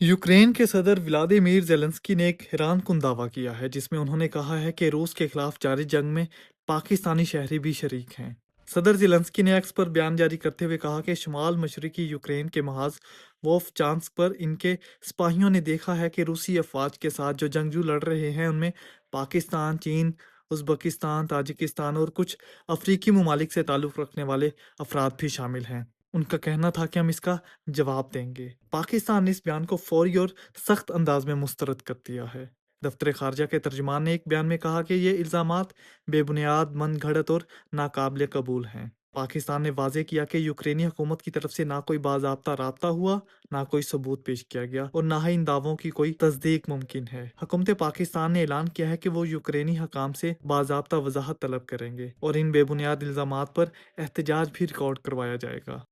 Ukraine के सदर Vladimir Zelensky ने एक हैरान कुन दावा किया है जिसमें उन्होंने कहा है कि रूस के खिलाफ जारी जंग में पाकिस्तानी शहरी भी शरीक हैं। सदर जेलेंस्की ने एक्स पर बयान जारी करते हुए कहा कि शुमाल मशरकी यूक्रेन के महाज वोफ चांस्क पर इनके सिपाहियों ने देखा है कि रूसी अफवाज के साथ जो जंगजू लड़ रहे हैं उनमें पाकिस्तान, चीन, उज़्बेकिस्तान, ताजिकिस्तान और कुछ अफ्रीकी ममालिक से ताल्लुक़ रखने वाले अफराद भी शामिल हैं। उनका कहना था कि हम इसका जवाब देंगे। पाकिस्तान ने इस बयान को फौरी और सख्त अंदाज में मुस्तरद कर दिया है। दफ्तर खारजा के तर्जुमान ने एक बयान में कहा कि ये इल्ज़ामात बेबुनियाद, मनगढ़ंत और नाकाबिल कबूल हैं। पाकिस्तान ने वाज़ेह किया कि यूक्रेनी हुकूमत की तरफ से ना कोई बाज़ाब्ता राब्ता हुआ, ना कोई सबूत पेश किया गया और ना ही इन दावों की कोई तस्दीक मुमकिन है। हुकूमत पाकिस्तान ने ऐलान किया है कि वो यूक्रेनी हकाम से बाज़ाब्ता वजाहत तलब करेंगे और इन बेबुनियाद इल्ज़ामात पर एहतजाज भी रिकॉर्ड करवाया जाएगा।